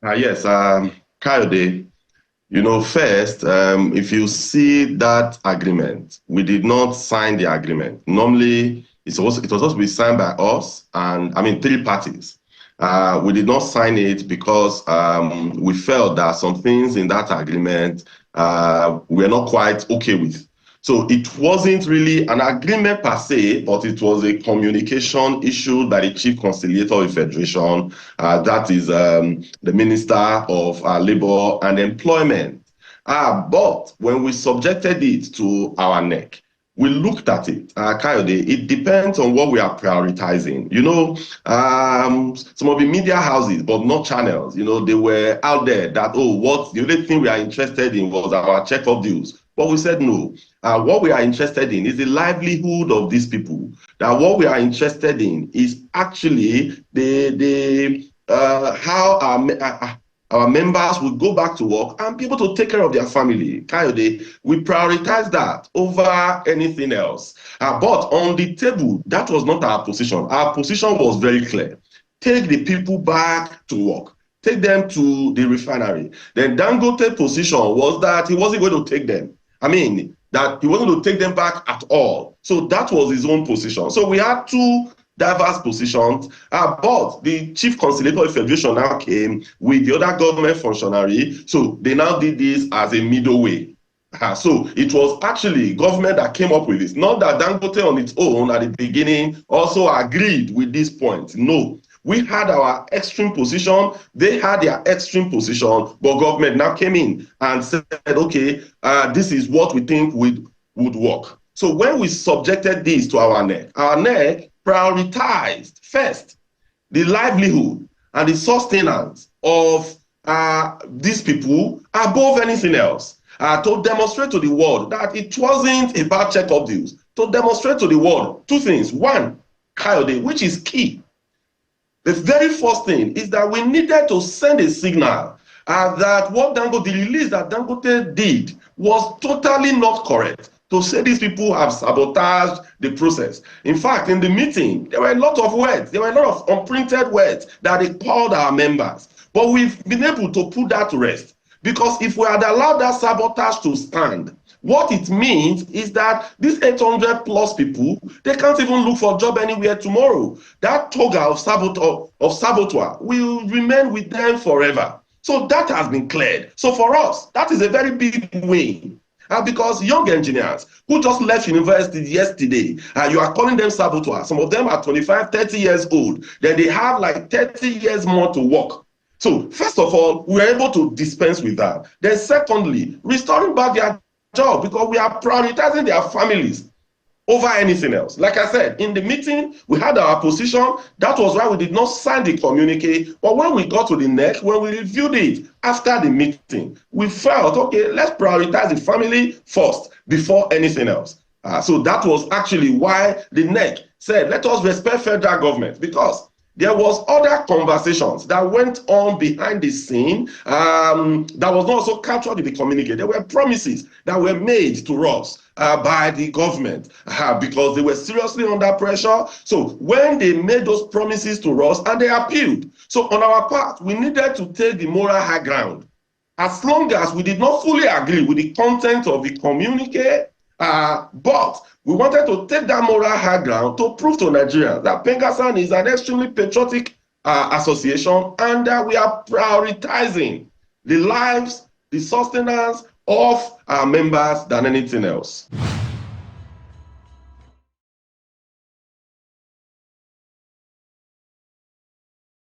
Yes, Kayode, first, if you see that agreement, we did not sign the agreement. Normally, it was supposed to be signed by us and, I mean, three parties. We did not sign it because we felt that some things in that agreement we are not quite okay with. So it wasn't really an agreement per se, but it was a communication issue by the Chief Conciliator of the Federation, that is the Minister of Labor and Employment. But when we subjected it to our neck, we looked at it, Kayode, it depends on what we are prioritizing. Some of the media houses, but not channels, they were out there that, the only thing we are interested in was our checkup deals. But we said no. What we are interested in is the livelihood of these people. That what we are interested in is actually how our members will go back to work and be able to take care of their family. Kayode, we prioritize that over anything else. But on the table, that was not our position. Our position was very clear. Take the people back to work. Take them to the refinery. Then Dangote's position was that he wasn't going to take them. I mean, that he wasn't going to take them back at all. So that was his own position. So we had two diverse positions, but the Chief Conciliator of the Federation now came with the other government functionary. So they now did this as a middle way. So it was actually government that came up with this. Not that Dangote on its own at the beginning also agreed with this point. No. We had our extreme position, they had their extreme position, but government now came in and said, okay, this is what we think would work. So when we subjected this to our neck prioritized first the livelihood and the sustenance of these people above anything else, to demonstrate to the world that it wasn't about check-up deals, to demonstrate to the world two things. One, Kayode, which is key. The very first thing is that we needed to send a signal that what Dangote, the release that Dangote did was totally not correct. To say these people have sabotaged the process. In fact, in the meeting, there were a lot of words, there were a lot of unprinted words that they called our members. But we've been able to put that to rest. Because if we had allowed that sabotage to stand, what it means is that these 800 plus people, they can't even look for a job anywhere tomorrow. That toga of saboteur will remain with them forever. So that has been cleared. So for us, that is a very big win. Because young engineers who just left university yesterday, you are calling them saboteurs. Some of them are 25, 30 years old. Then they have like 30 years more to work. So first of all, we are able to dispense with that. Then secondly, restoring back their job, because we are prioritizing their families over anything else. Like I said, in the meeting, we had our position. That was why we did not sign the communique. But when we got to the next, when we reviewed it after the meeting, we felt, okay, let's prioritize the family first before anything else. So that was actually why the NEC said, let us respect federal government, because there was other conversations that went on behind the scene that was not also captured in the communique. There were promises that were made to us by the government because they were seriously under pressure. So when they made those promises to us and they appealed, so on our part, we needed to take the moral high ground. As long as we did not fully agree with the content of the communique, but we wanted to take that moral high ground to prove to Nigerians that PENGASSAN is an extremely patriotic association, and that we are prioritizing the lives, the sustenance of our members than anything else.